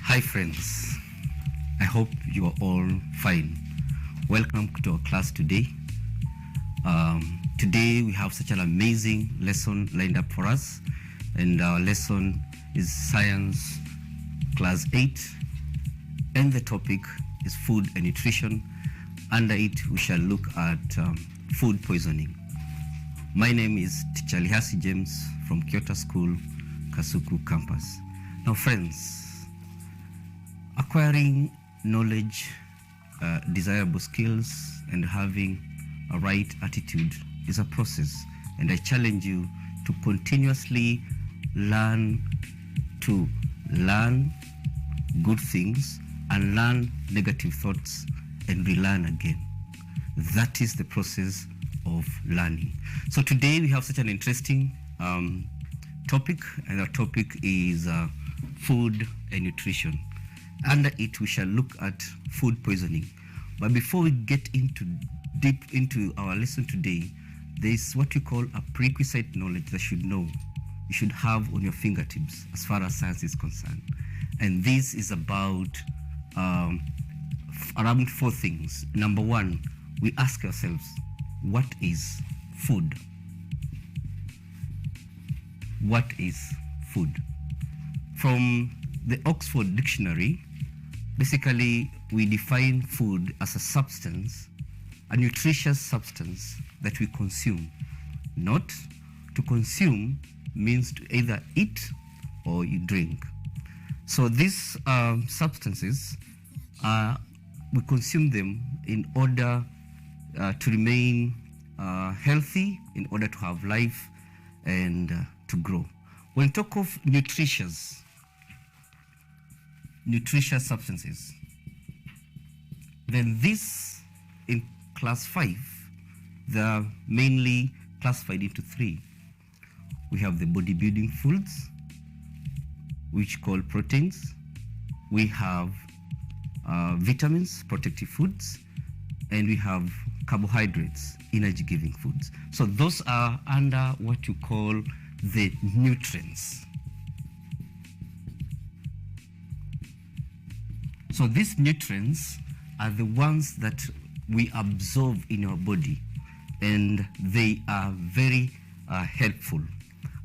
Hi friends, I hope you are all fine. Welcome to our class today. Today we have such an amazing lesson lined up for us, and our lesson is Science Class 8, and the topic is food and nutrition. Under it we shall look at food poisoning. My name is Teacher Lihasi James from Kyoto School, Kasuku campus. Now friends, acquiring knowledge, desirable skills, and having a right attitude is a process, and I challenge you to continuously learn good things and learn negative thoughts and relearn again. That is the process of learning. So today we have such an interesting topic, and our topic is food and nutrition. Under it we shall look at food poisoning. But before we get deep into our lesson today, there is what we call a prerequisite knowledge that you should have on your fingertips as far as science is concerned. And this is about around four things. Number one, we ask ourselves, what is food? What is food? From the Oxford Dictionary, basically we define food as a substance, a nutritious substance that we consume. Not to consume means to either eat or you drink. So these substances, we consume them in order to remain healthy, in order to have life and to grow. When we talk of nutritious substances, then this in class 5, they are mainly classified into three. We have the bodybuilding foods, which call proteins. We have vitamins, protective foods, and we have carbohydrates, energy giving foods. So those are under what you call the nutrients. So these nutrients are the ones that we absorb in our body, and they are very helpful.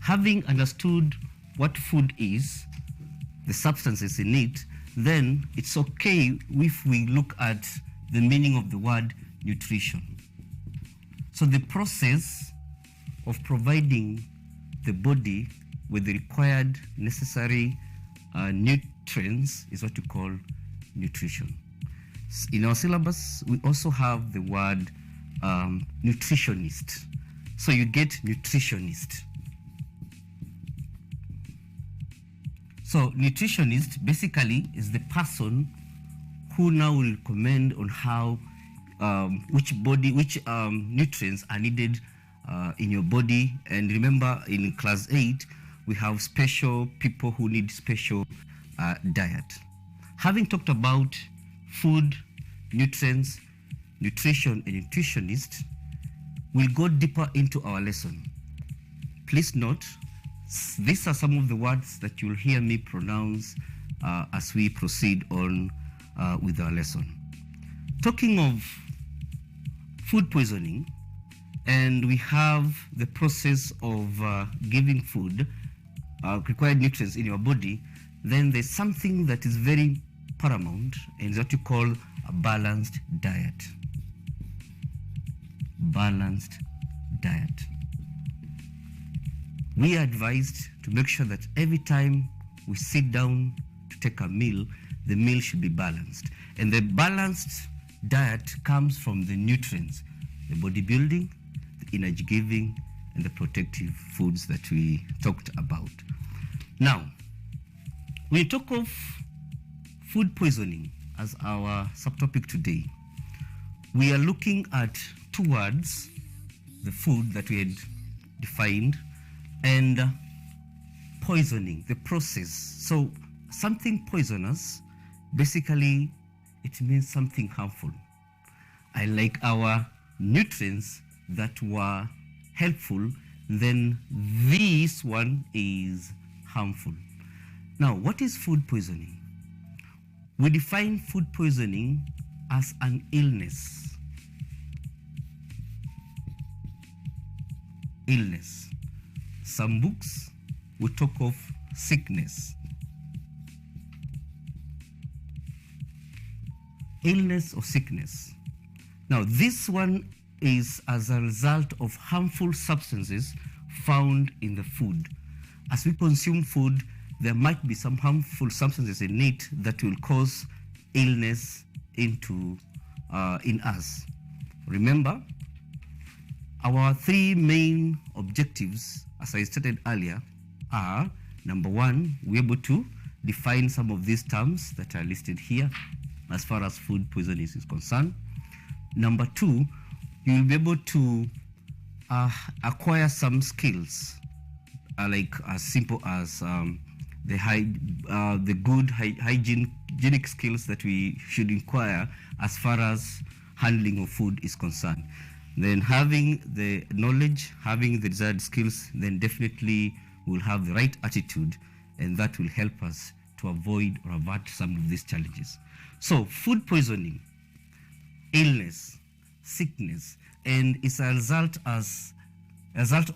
Having understood what food is, the substances in it, then it's okay if we look at the meaning of the word nutrition. So the process of providing the body with the required necessary nutrients is what we call nutrition. In our syllabus, we also have the word nutritionist. So you get nutritionist. So nutritionist basically is the person who now will recommend on how which nutrients are needed in your body. And remember, in class 8 we have special people who need special diet. Having talked about food, nutrients, nutrition, and nutritionist, we'll go deeper into our lesson. Please note, these are some of the words that you'll hear me pronounce as we proceed on with our lesson. Talking of food poisoning, and we have the process of giving food, required nutrients in your body, then there's something that is very paramount, and what you call a balanced diet. Balanced diet. We are advised to make sure that every time we sit down to take a meal, the meal should be balanced. And the balanced diet comes from the nutrients, the bodybuilding, the energy giving, and the protective foods that we talked about. Now, when you talk of food poisoning as our subtopic today, we are looking at two words, the food that we had defined, and poisoning, the process. So something poisonous, basically it means something harmful. Unlike our nutrients that were helpful, then this one is harmful. Now, what is food poisoning? We define food poisoning as an illness. Illness. Some books will talk of sickness. Illness or sickness. Now, this one is as a result of harmful substances found in the food. As we consume food, there might be some harmful substances in it that will cause illness in us. Remember, our three main objectives, as I stated earlier, are: number one, we're able to define some of these terms that are listed here as far as food poisoning is concerned. Number two, you'll be able to acquire some skills, like as simple as the good hygienic skills that we should inquire as far as handling of food is concerned. Then having the knowledge, having the desired skills, then definitely we'll have the right attitude, and that will help us to avoid or avert some of these challenges. So food poisoning, illness, sickness, and it's a result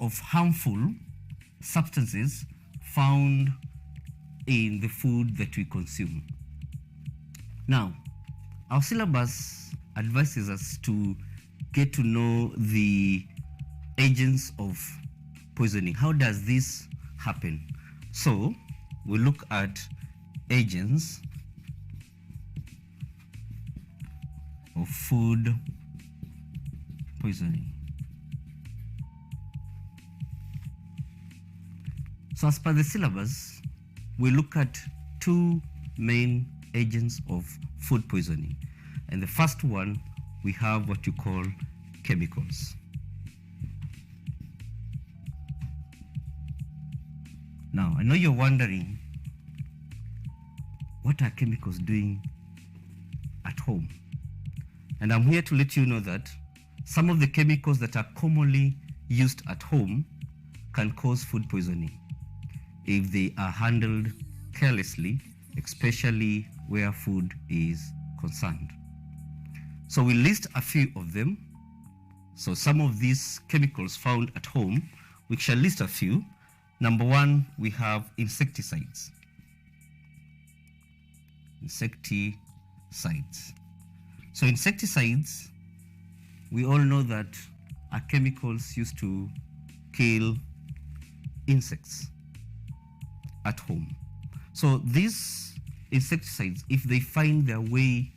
of harmful substances found in the food that we consume. Now, our syllabus advises us to get to know the agents of poisoning. How does this happen? So we look at agents of food poisoning. So as per the syllabus, we look at two main agents of food poisoning. And the first one, we have what you call chemicals. Now, I know you're wondering, what are chemicals doing at home? And I'm here to let you know that some of the chemicals that are commonly used at home can cause food poisoning if they are handled carelessly, especially where food is concerned. So we list a few of them. So some of these chemicals found at home, we shall list a few. Number one, we have insecticides. Insecticides. So insecticides, we all know that are chemicals used to kill insects at home. So these insecticides, if they find their way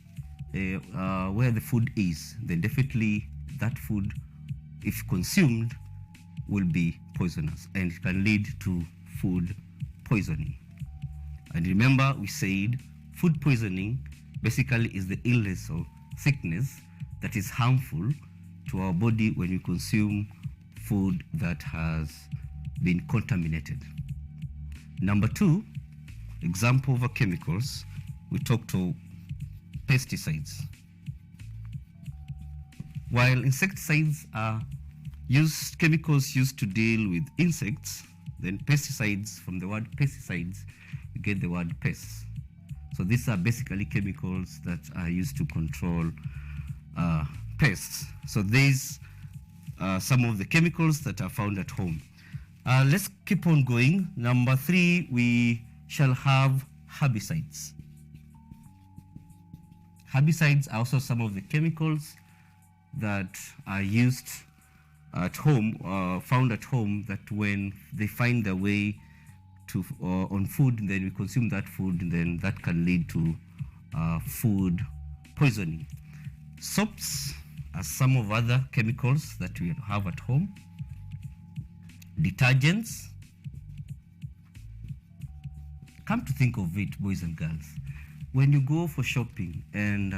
where the food is, then definitely that food, if consumed, will be poisonous and it can lead to food poisoning. And remember, we said food poisoning basically is the illness or sickness that is harmful to our body when we consume food that has been contaminated. Number two, example of chemicals, we talk to pesticides. While insecticides are chemicals used to deal with insects, then pesticides, from the word pesticides, you get the word pests. So these are basically chemicals that are used to control pests. So these are some of the chemicals that are found at home. Let's keep on going. Number three, we shall have herbicides. Herbicides are also some of the chemicals that are used at home, found at home, that when they find their way to on food, then we consume that food, and then that can lead to food poisoning. Soaps are some of other chemicals that we have at home. Detergents. Come to think of it, boys and girls, when you go for shopping and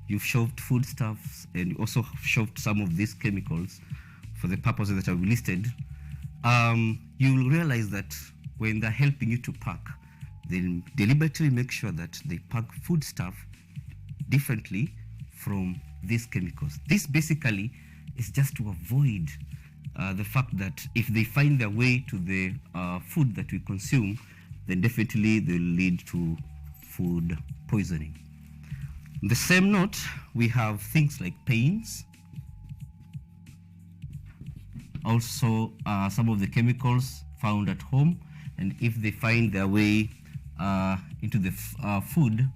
you've shopped foodstuffs and you also shopped some of these chemicals for the purposes that I've listed, you will realize that when they're helping you to pack, they deliberately make sure that they pack foodstuff differently from these chemicals. This basically is just to avoid the fact that if they find their way to the food that we consume, then definitely they'll lead to food poisoning. On the same note, we have things like pains, also some of the chemicals found at home, and if they find their way into the food,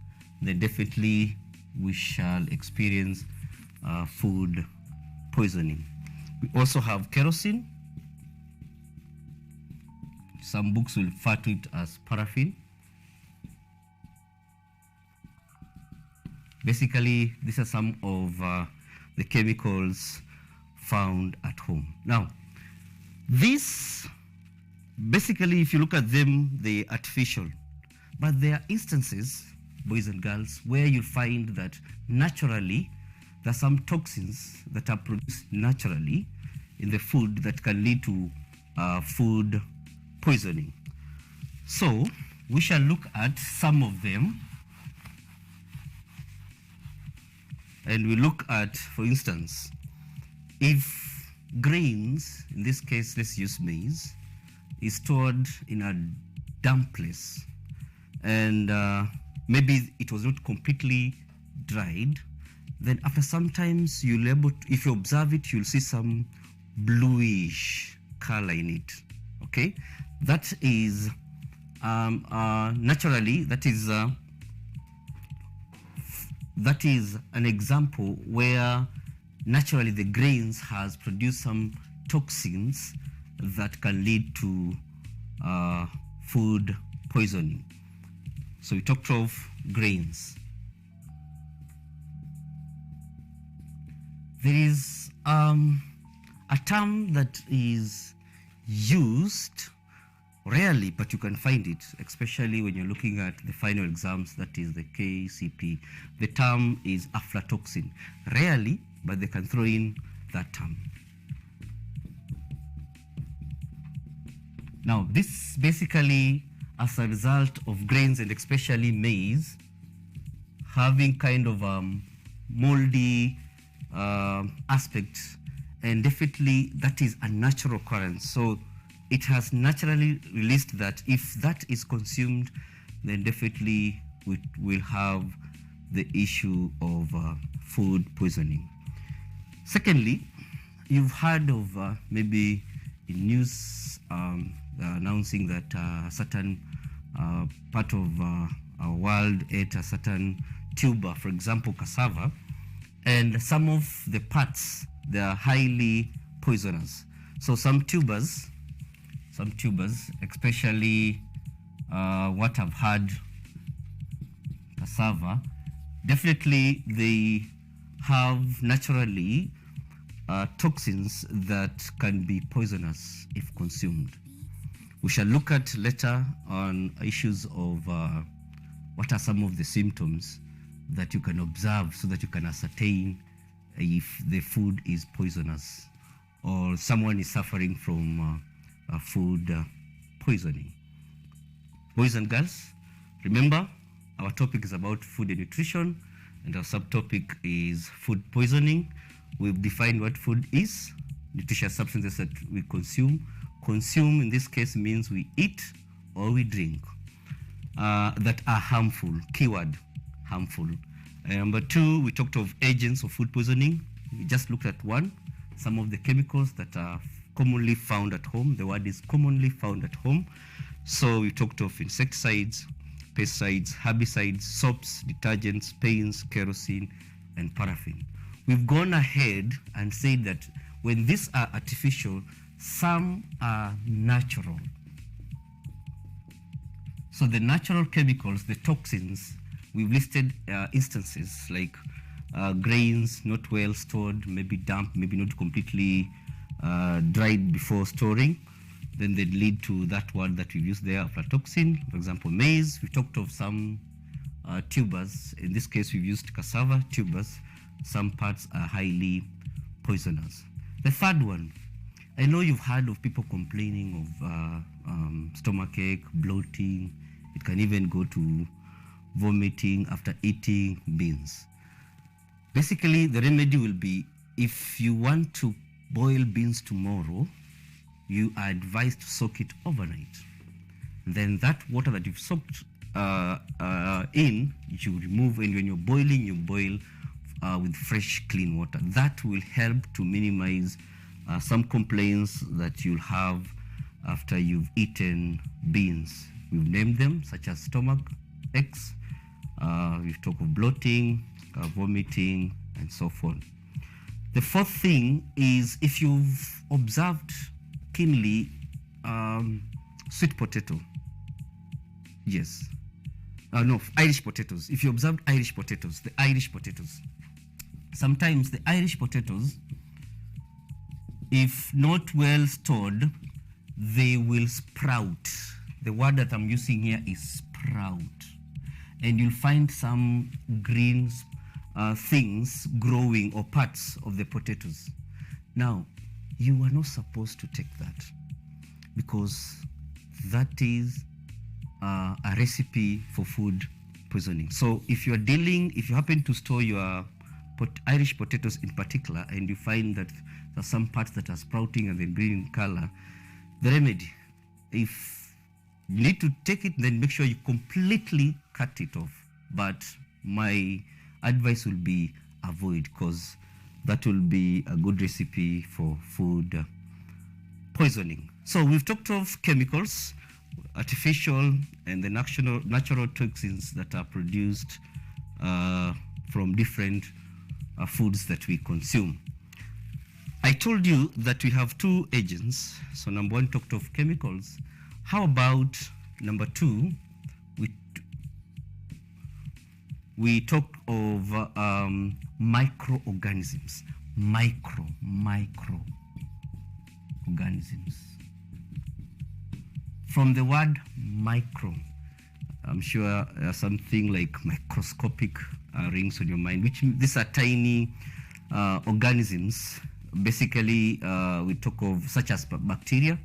then definitely we shall experience food poisoning. We also have kerosene. Some books will refer to it as paraffin. Basically, these are some of the chemicals found at home. Now, these, basically, if you look at them, they're artificial. But there are instances, boys and girls, where you find that naturally there are some toxins that are produced naturally in the food that can lead to food poisoning. So we shall look at some of them, and we look at, for instance, if grains, in this case let's use maize, is stored in a damp place, and maybe it was not completely dried, then after some times you'll able to, if you observe it, you'll see some bluish color in it. Okay, that is naturally, that is an example where naturally the grains has produced some toxins that can lead to food poisoning. So we talked of grains. There is a term that is used rarely, but you can find it, especially when you're looking at the final exams, that is the KCP. The term is aflatoxin. Rarely, but they can throw in that term. Now, this basically as a result of grains, and especially maize, having kind of moldy aspects, and definitely that is a natural occurrence. So it has naturally released that. If that is consumed, then definitely we will have the issue of food poisoning. Secondly, you've heard of maybe in news announcing that a certain part of our world ate a certain tuber, for example, cassava, and some of the parts, they are highly poisonous. So some tubers, especially what I've heard, cassava, definitely they have naturally toxins that can be poisonous if consumed. We shall look at later on issues of what are some of the symptoms that you can observe so that you can ascertain if the food is poisonous or someone is suffering from food poisoning. Boys and girls, remember our topic is about food and nutrition, and our subtopic is food poisoning. We've defined what food is: nutritious substances that we consume. Consume in this case means we eat or we drink that are harmful. Keyword, harmful. Number two, we talked of agents of food poisoning. We just looked at one, some of the chemicals that are commonly found at home. The word is commonly found at home. So we talked of insecticides, pesticides, herbicides, soaps, detergents, paints, kerosene, and paraffin. We've gone ahead and said that when these are artificial, some are natural. So the natural chemicals, the toxins, we've listed instances like grains not well stored, maybe damp, maybe not completely dried before storing. Then they lead to that word that we've used there, aflatoxin. For example, maize. We talked of some tubers. In this case, we've used cassava tubers. Some parts are highly poisonous. The third one, I know you've heard of people complaining of stomachache, bloating. It can even go to vomiting after eating beans. Basically, the remedy will be, if you want to boil beans tomorrow, you are advised to soak it overnight. Then that water that you've soaked in, you remove, and when you're boiling, you boil with fresh, clean water. That will help to minimize some complaints that you'll have after you've eaten beans. We've named them, such as stomach aches, we've talked of bloating, vomiting, and so forth. The fourth thing is, if you've observed keenly sweet potato, yes, no, Irish potatoes. If you observed Irish potatoes, the Irish potatoes, sometimes the Irish potatoes, if not well stored, they will sprout. The word that I'm using here is sprout. And you'll find some green things growing, or parts of the potatoes. Now, you are not supposed to take that, because that is a recipe for food poisoning. So if you happen to store your Irish potatoes in particular, and you find that there are some parts that are sprouting and then green in color, the remedy, if you need to take it, then make sure you completely cut it off. But my advice will be avoid, because that will be a good recipe for food poisoning. So we've talked of chemicals, artificial, and the natural toxins that are produced from different foods that we consume. I told you that we have two agents. So number one, talked of chemicals. How about number two? We talked of microorganisms. Microorganisms. From the word micro, I'm sure something like microscopic rings on your mind, which these are tiny organisms. Basically, we talk of such as bacteria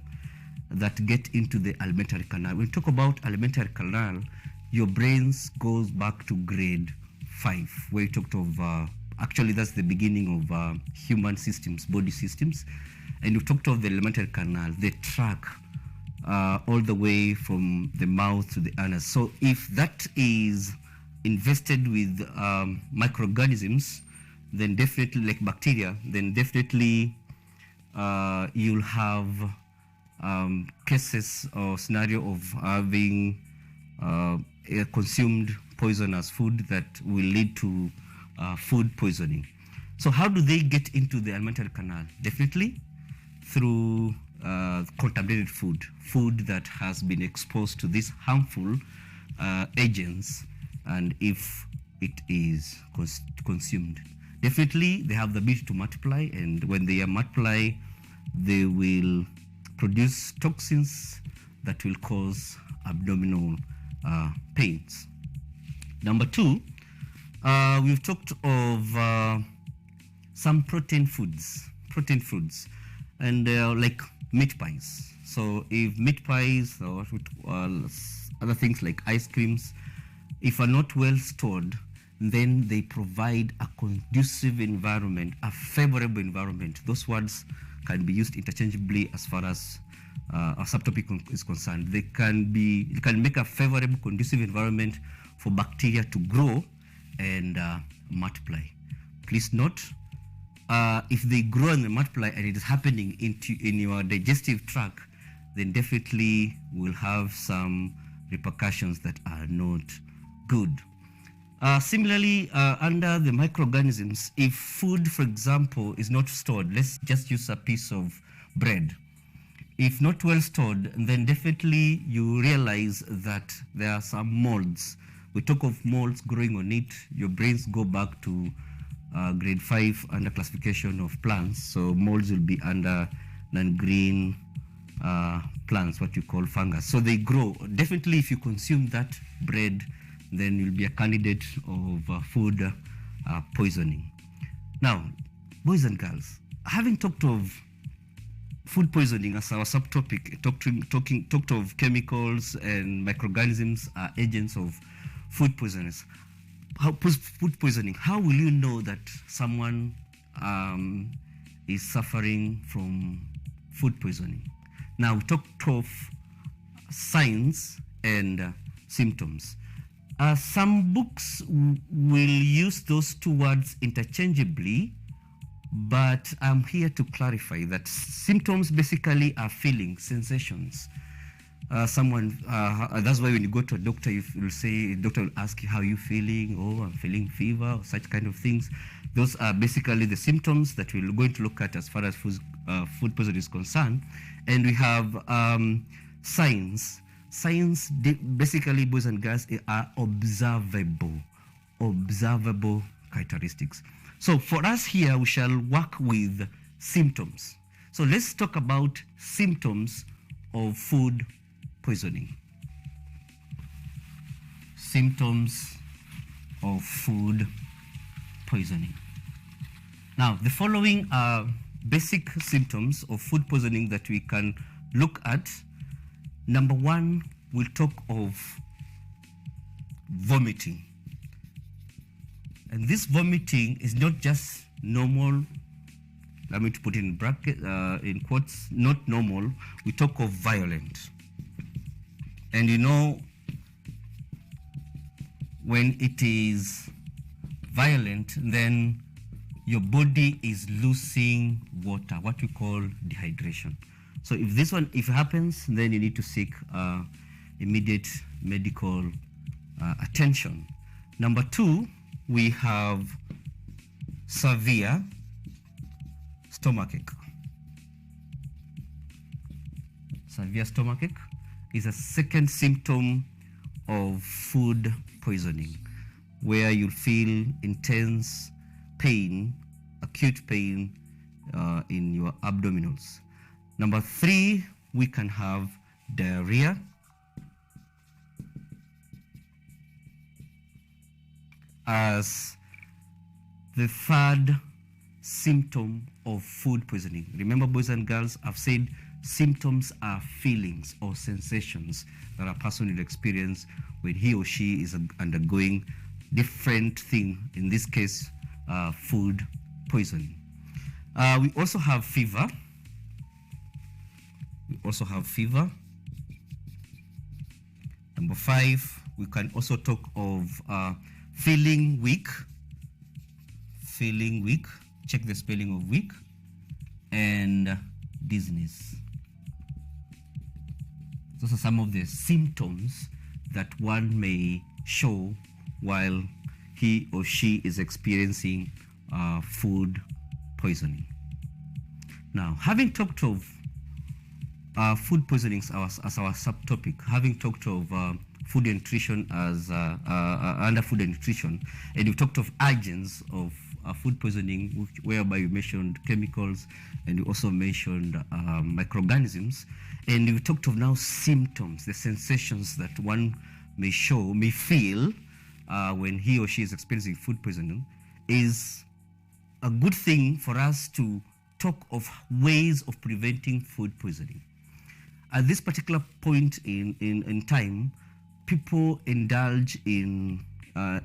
that get into the alimentary canal. When we talk about alimentary canal, your brains goes back to grade 5, where you talked of, actually that's the beginning of human systems, body systems. And you talked of the alimentary canal, the track all the way from the mouth to the anus. So if that is invested with microorganisms, then definitely, like bacteria, then definitely you'll have cases or scenario of having consumed poisonous food that will lead to food poisoning. So how do they get into the alimentary canal? Definitely through contaminated food that has been exposed to these harmful agents, and if it is consumed. Definitely, they have the ability to multiply, and when they multiply, they will produce toxins that will cause abdominal pains. Number two, we've talked of some protein foods, and like meat pies. So if meat pies or other things like ice creams, if are not well stored, then they provide a conducive environment, a favorable environment. Those words can be used interchangeably as far as our subtopic is concerned. They can make a favorable, conducive environment for bacteria to grow and multiply. Please note, if they grow and they multiply and it is happening in your digestive tract, then definitely will have some repercussions that are not good. Similarly, under the microorganisms, if food, for example, is not stored, let's just use a piece of bread. If not well stored, then definitely you realize that there are some molds. We talk of molds growing on it. Your brains go back to grade 5 under classification of plants. So molds will be under non-green plants, what you call fungus. So they grow. Definitely, if you consume that bread, then you'll be a candidate of food poisoning. Now, boys and girls, having talked of food poisoning as our subtopic, talked of chemicals and microorganisms are agents of food poisoners. Food poisoning, how will you know that someone is suffering from food poisoning? Now, we talked of signs and symptoms. Some books will use those two words interchangeably, but I'm here to clarify that symptoms basically are feelings, sensations. That's why when you go to a doctor, you'll say, doctor will ask you, how are you feeling? Oh, I'm feeling fever, or such kind of things. Those are basically the symptoms that we're going to look at as far as food poisoning is concerned. And we have signs. Signs, basically, boys and girls, are observable characteristics. So for us here, we shall work with symptoms. So let's talk about symptoms of food poisoning. Symptoms of food poisoning. Now, the following are basic symptoms of food poisoning that we can look at. Number one, we'll talk of vomiting. And this vomiting is not just normal, let me put it in bracket, in quotes, not normal. We talk of violent. And you know, when it is violent, then your body is losing water, what we call dehydration. So if it happens, then you need to seek immediate medical attention. Number two, we have severe stomachache. Severe stomachache is a second symptom of food poisoning, where you feel intense pain, acute pain in your abdominals. Number three, we can have diarrhea. As the third symptom of food poisoning. Remember, boys and girls, I've said symptoms are feelings or sensations that a person will experience when he or she is undergoing different thing, in this case, food poisoning. We also have fever. Number five, we can also talk of feeling weak. Check the spelling of weak. And dizziness. Those are some of the symptoms that one may show while he or she is experiencing food poisoning. Now, having talked of food poisoning as our subtopic, having talked of food and nutrition as under food and nutrition, and we've talked of agents of food poisoning, whereby you mentioned chemicals, and you also mentioned microorganisms, and we talked of now symptoms, the sensations that one may feel when he or she is experiencing food poisoning. Is a good thing for us to talk of ways of preventing food poisoning. At this particular point in time, people indulge in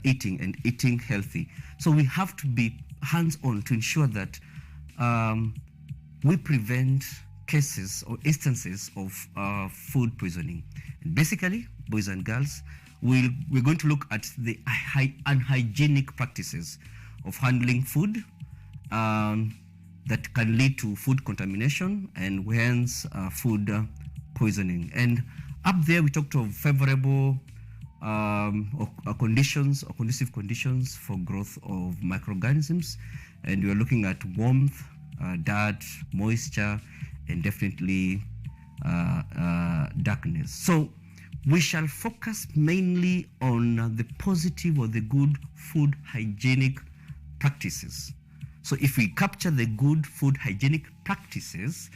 eating healthy. So we have to be hands-on to ensure that we prevent cases or instances of food poisoning. And basically, boys and girls, we're going to look at the unhygienic practices of handling food that can lead to food contamination and hence food poisoning. And up there, we talked of favorable conditions or conducive conditions for growth of microorganisms, and we are looking at warmth, dirt, moisture, and definitely darkness. So we shall focus mainly on the positive or the good food hygienic practices. So if we capture the good food hygienic practices,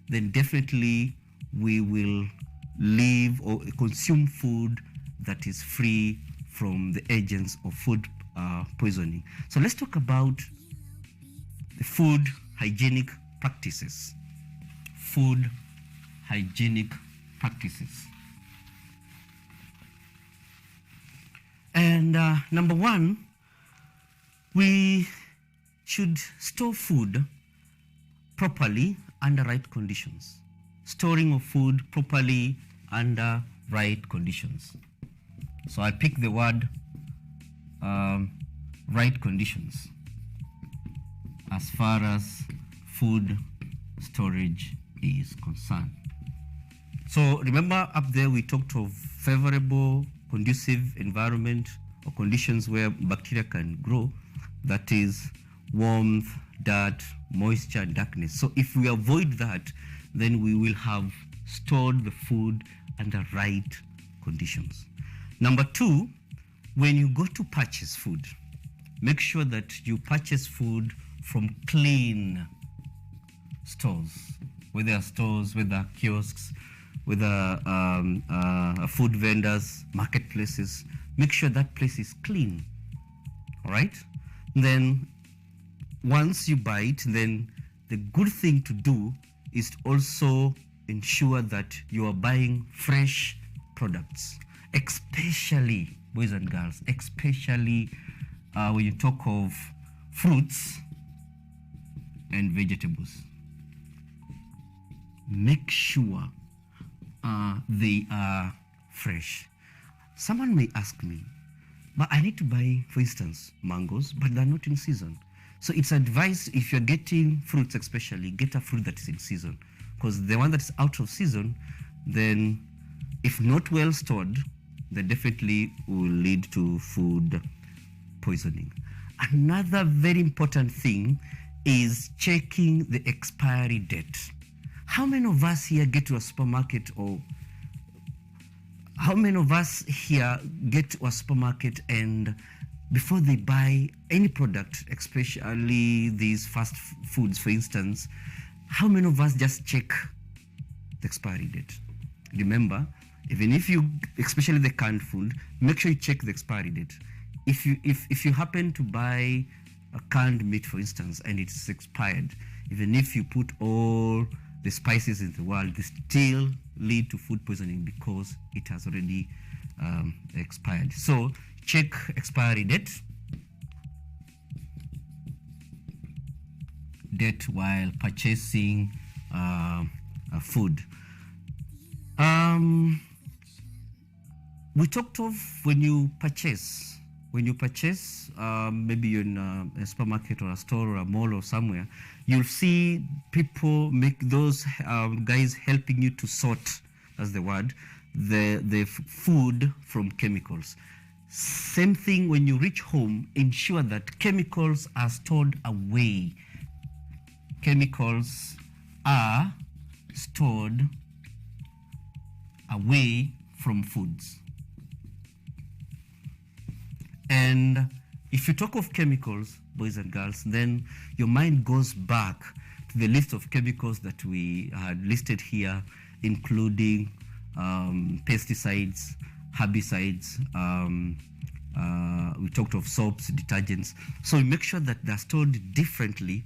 then definitely we will live or consume food that is free from the agents of food poisoning. So let's talk about the food hygienic practices. Food hygienic practices. And number one, we should store food properly under right conditions. Storing of food properly under right conditions. So I pick the word right conditions as far as food storage is concerned. So remember up there we talked of favorable, conducive environment or conditions where bacteria can grow. That is warmth, dirt, moisture, and darkness. So if we avoid that, then we will have stored the food under right conditions. Number two, when you go to purchase food, make sure that you purchase food from clean stores, whether stores, whether kiosks, whether food vendors, marketplaces. Make sure that place is clean. All right? Then once you buy it, then the good thing to do is to also ensure that you are buying fresh products, especially, boys and girls, especially when you talk of fruits and vegetables. Make sure they are fresh. Someone may ask me, but I need to buy, for instance, mangoes, but they're not in season. So it's advised, if you're getting fruits especially, get a fruit that is in season. Because the one that is out of season, then if not well stored, they definitely will lead to food poisoning. Another very important thing is checking the expiry date. How many of us here get to a supermarket, or how many of us here get to a supermarket and before they buy any product, especially these fast foods, for instance, how many of us just check the expiry date? Remember, even if you, especially the canned food, make sure you check the expiry date. If you happen to buy a canned meat, for instance, and it's expired, even if you put all the spices in the world, they still lead to food poisoning because it has already expired. So check expiry date while purchasing food. We talked of when you purchase, maybe you're in a supermarket or a store or a mall or somewhere, you'll see people make those guys helping you to sort, that's the word, the food from chemicals. Same thing when you reach home, ensure that chemicals are stored away. Chemicals are stored away from foods. And if you talk of chemicals, boys and girls, then your mind goes back to the list of chemicals that we had listed here, including pesticides, herbicides, we talked of soaps, detergents. So we make sure that they're stored differently,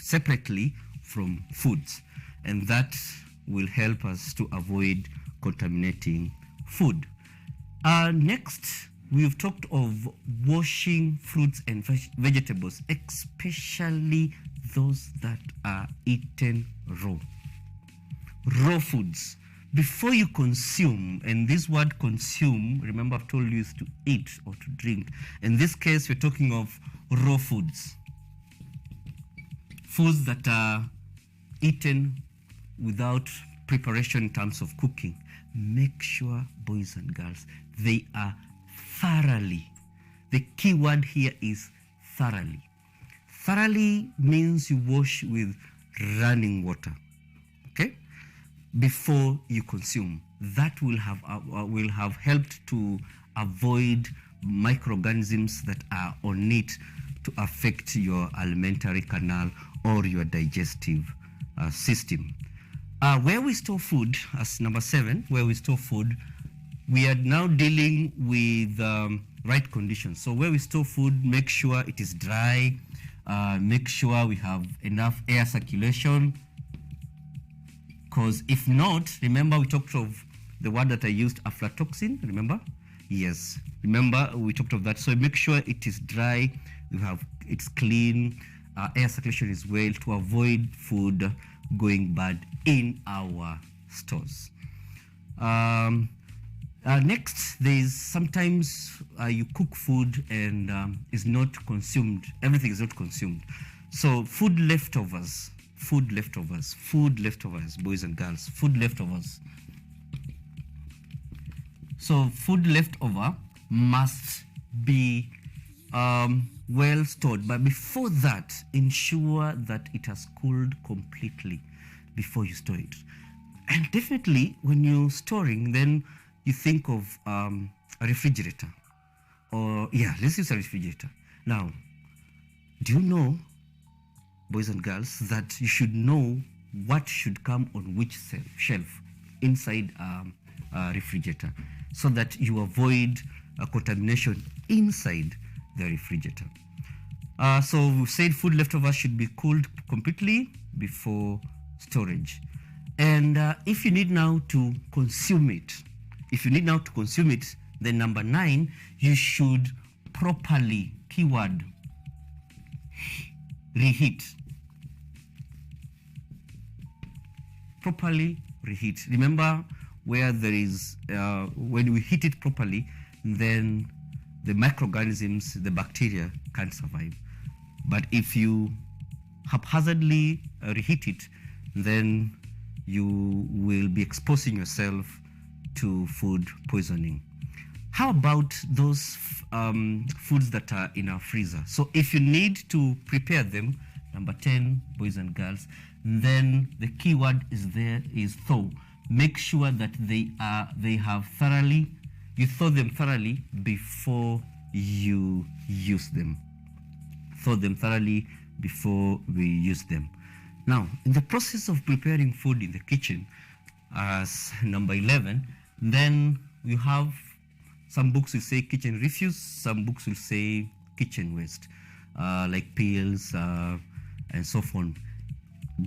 separately from foods. And that will help us to avoid contaminating food. Next, we've talked of washing fruits and vegetables, especially those that are eaten raw. Raw foods. Before you consume, and this word consume, remember I've told you is to eat or to drink. In this case, we're talking of raw foods. Foods that are eaten without preparation in terms of cooking. Make sure, boys and girls, they are thoroughly. The key word here is thoroughly. Thoroughly means you wash with running water, okay, before you consume. That will have helped to avoid microorganisms that are on it to affect your alimentary canal or your digestive system. Where we store food, as number 7, where we store food, we are now dealing with right conditions. So where we store food, make sure it is dry, make sure we have enough air circulation, because if not, remember we talked of the word that I used, aflatoxin, remember? Yes, remember we talked of that. So make sure it is dry, it's clean, air circulation is well, to avoid food going bad in our stores. Next, there is sometimes you cook food and is not consumed. Everything is not consumed. So food leftovers, boys and girls, food leftovers. So food leftover must be well stored, but before that, ensure that it has cooled completely before you store it. And definitely, when you're storing, then you think of a refrigerator, or yeah, let's use a refrigerator. Now, do you know, boys and girls, that you should know what should come on which shelf inside a refrigerator, so that you avoid contamination inside the refrigerator. So we said food leftovers should be cooled completely before storage. And if you need now to consume it, then number 9, you should properly, keyword, reheat. Properly reheat. Remember, where there is, when we heat it properly, then the microorganisms, the bacteria, can't survive. But if you haphazardly reheat it, then you will be exposing yourself to food poisoning. How about those foods that are in our freezer? So if you need to prepare them, number 10, boys and girls, then the key word is thaw. Make sure that you thaw them thoroughly before you use them. Thaw them thoroughly before we use them. Now, in the process of preparing food in the kitchen, as number 11, then you have some books will say kitchen refuse, some books will say kitchen waste, like peels and so on.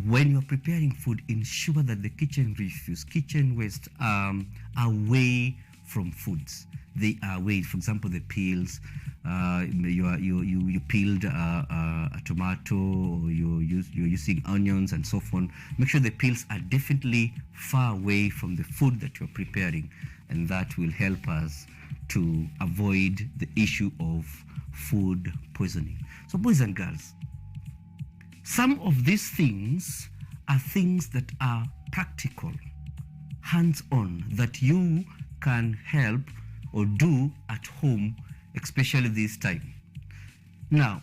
When you're preparing food, ensure that the kitchen refuse, kitchen waste are away from foods. They are away. For example, the peels. You peeled a tomato, or you're using onions and so on. Make sure the peels are definitely far away from the food that you're preparing, and that will help us to avoid the issue of food poisoning. So, boys and girls, some of these things are things that are practical, hands-on, that you can help or do at home, especially this time. Now,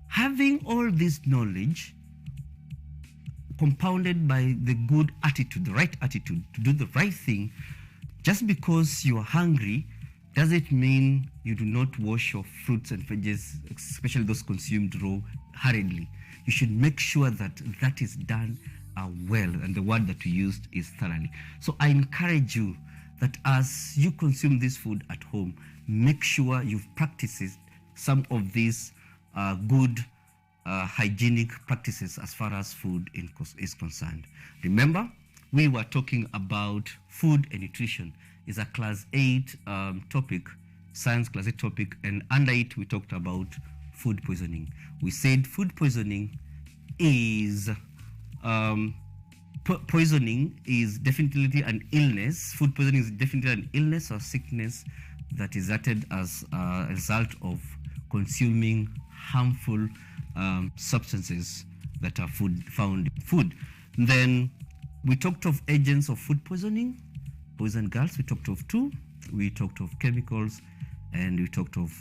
having all this knowledge compounded by the good attitude, the right attitude to do the right thing, just because you are hungry doesn't mean you do not wash your fruits and veggies, especially those consumed raw, hurriedly. You should make sure that that is done well, and the word that we used is thoroughly. So I encourage you that as you consume this food at home, make sure you've practiced some of these good hygienic practices as far as food is concerned. Remember, we were talking about food and nutrition. It's a class 8 topic, science class 8 topic, and under it we talked about food poisoning. We said food poisoning is poisoning is definitely an illness. Food poisoning is definitely an illness or sickness that is resulted as a result of consuming harmful substances that are found in food. Then we talked of agents of food poisoning, boys and girls. We talked of 2. We talked of chemicals, and we talked of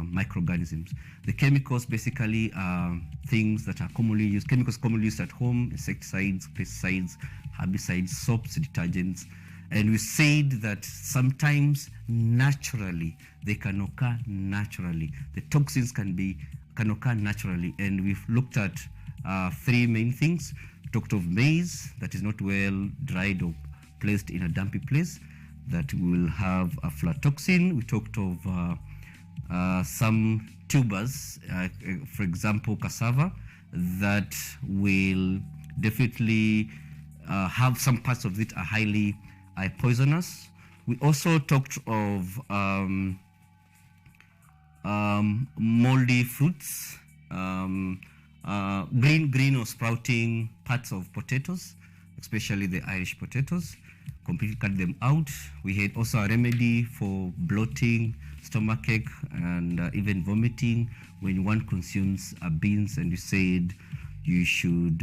microorganisms. The chemicals basically are things that are commonly used, chemicals commonly used at home: insecticides, pesticides, herbicides, soaps, detergents. And we said that sometimes naturally, they can occur naturally. The toxins can occur naturally. And we've looked at 3 main things. We talked of maize that is not well dried or placed in a dampy place, that will have a aflatoxin. We talked of some tubers, for example, cassava, that will definitely have some parts of it are highly poisonous. We also talked of moldy fruits, green or sprouting parts of potatoes, especially the Irish potatoes. completely cut them out. We had also a remedy for bloating, stomachache, and even vomiting when one consumes beans, and you said you should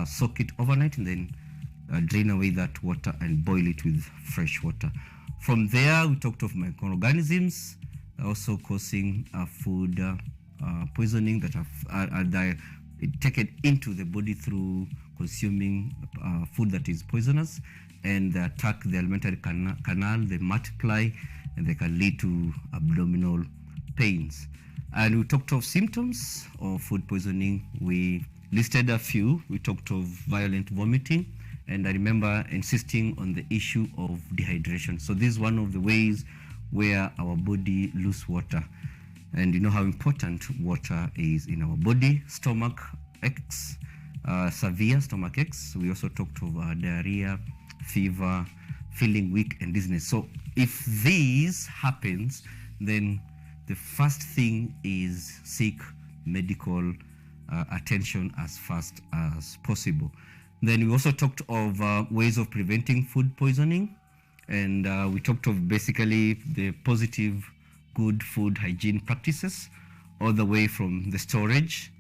soak it overnight and then drain away that water and boil it with fresh water. From there, we talked of microorganisms also causing food poisoning that are taken into the body through consuming food that is poisonous, and they attack the alimentary canal, they multiply, and they can lead to abdominal pains. And we talked of symptoms of food poisoning. We listed a few. We talked of violent vomiting, and I remember insisting on the issue of dehydration. So this is one of the ways where our body loses water, and you know how important water is in our body. Stomach aches, severe stomach aches. We also talked of diarrhea, fever, feeling weak, and dizziness. So if this happens, then the first thing is seek medical attention as fast as possible. Then we also talked of ways of preventing food poisoning, and we talked of basically the positive good food hygiene practices, all the way from the storage.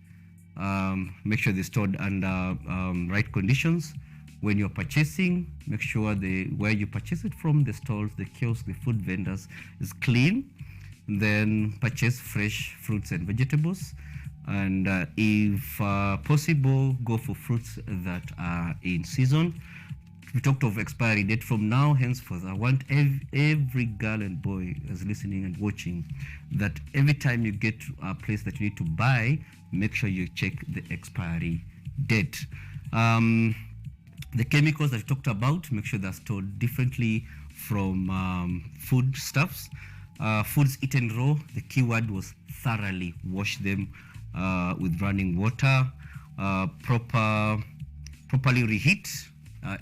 Make sure they're stored under right conditions. When you're purchasing, make sure where you purchase it from, the stalls, the kiosks, the food vendors, is clean. Then purchase fresh fruits and vegetables, and if possible, go for fruits that are in season. We talked of expiry date. From now henceforth, I want every girl and boy that's listening and watching that every time you get to a place that you need to buy, make sure you check the expiry date. The chemicals that we talked about, make sure they're stored differently from food stuffs. Foods eaten raw, the key word was thoroughly wash them with running water. Properly reheat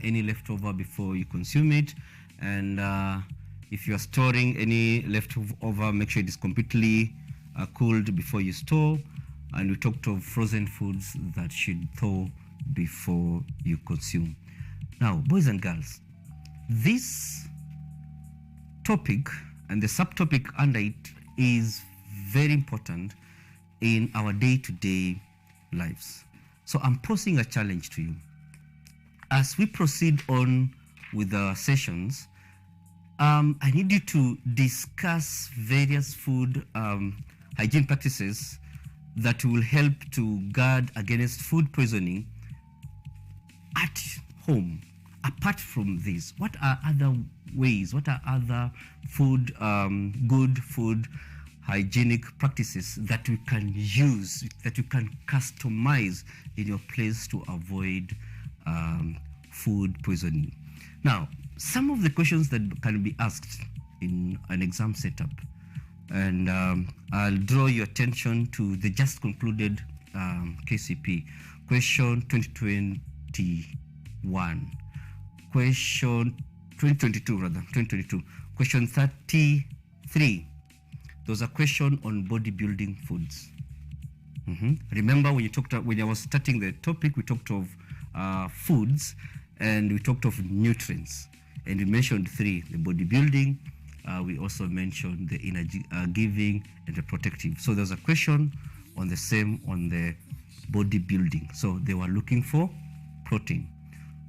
any leftover before you consume it, and if you are storing any leftover, make sure it is completely cooled before you store. And we talked of frozen foods that should thaw before you consume. Now, boys and girls, this topic and the subtopic under it is very important in our day-to-day lives. So I'm posing a challenge to you. As we proceed on with the sessions, I need you to discuss various food hygiene practices that will help to guard against food poisoning at home. Apart from this, what are other ways, what are other food, good food hygienic practices that we can use, that you can customize in your place to avoid food poisoning? Now, some of the questions that can be asked in an exam setup, and I'll draw your attention to the just concluded KCP, question 2021, question 2022, question 33. There's a question on bodybuilding foods. Remember when I was starting the topic, we talked of foods, and we talked of nutrients, and we mentioned three: the bodybuilding, we also mentioned the energy giving, and the protective. So there's a question on the same on the bodybuilding. So they were looking for protein.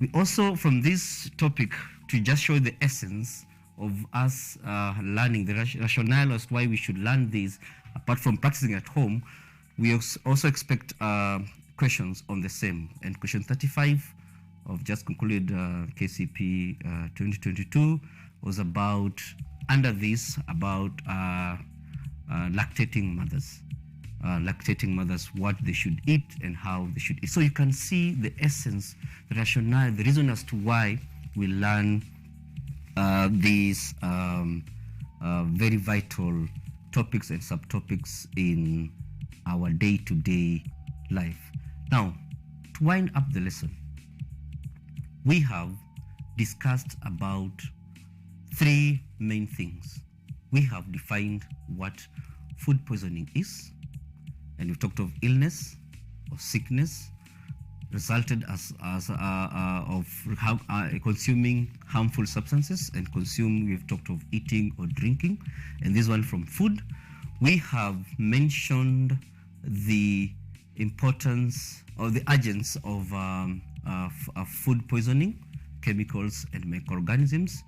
We also, from this topic, to just show the essence of us learning, the rationale as to why we should learn this, apart from practicing at home, we also expect questions on the same. And question 35 of just concluded KCP 2022 was about, under this, about lactating mothers. What they should eat and how they should eat. So you can see the essence, the rationale, the reason as to why we learn these very vital topics and subtopics in our day-to-day life. Now, to wind up the lesson, we have discussed about three main things. We have defined what food poisoning is, and we've talked of illness or sickness, resulted of consuming harmful substances, and we've talked of eating or drinking, and this one from food. We have mentioned the importance or the agents of food poisoning, chemicals and microorganisms.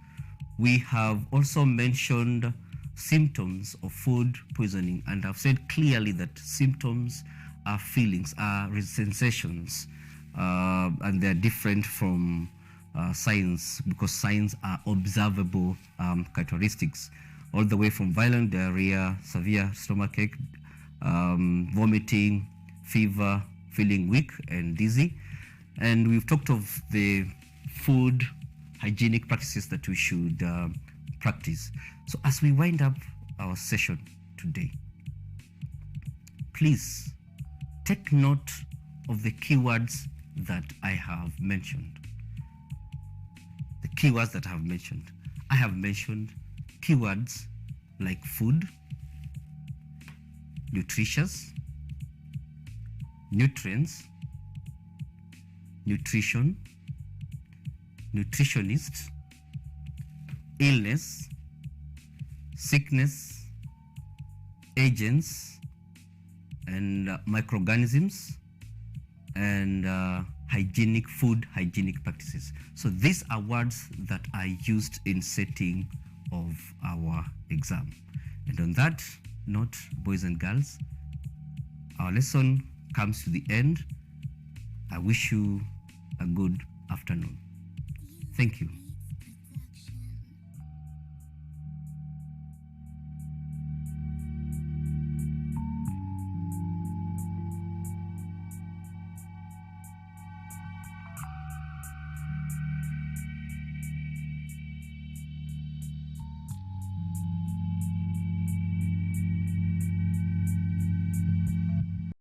We have also mentioned symptoms of food poisoning, and I've said clearly that symptoms are feelings, are sensations, and they're different from signs, because signs are observable characteristics, all the way from violent diarrhea, severe stomachache, vomiting, fever, feeling weak and dizzy. And we've talked of the food hygienic practices that we should practice. So as we wind up our session today, please take note of the keywords that I have mentioned. The keywords that I have mentioned. I have mentioned keywords like food, nutritious, nutrients, nutrition, nutritionist, illness, sickness, agents, and microorganisms, and hygienic practices. So these are words that are used in setting of our exam. And on that note, boys and girls, our lesson comes to the end. I wish you a good afternoon. Thank you.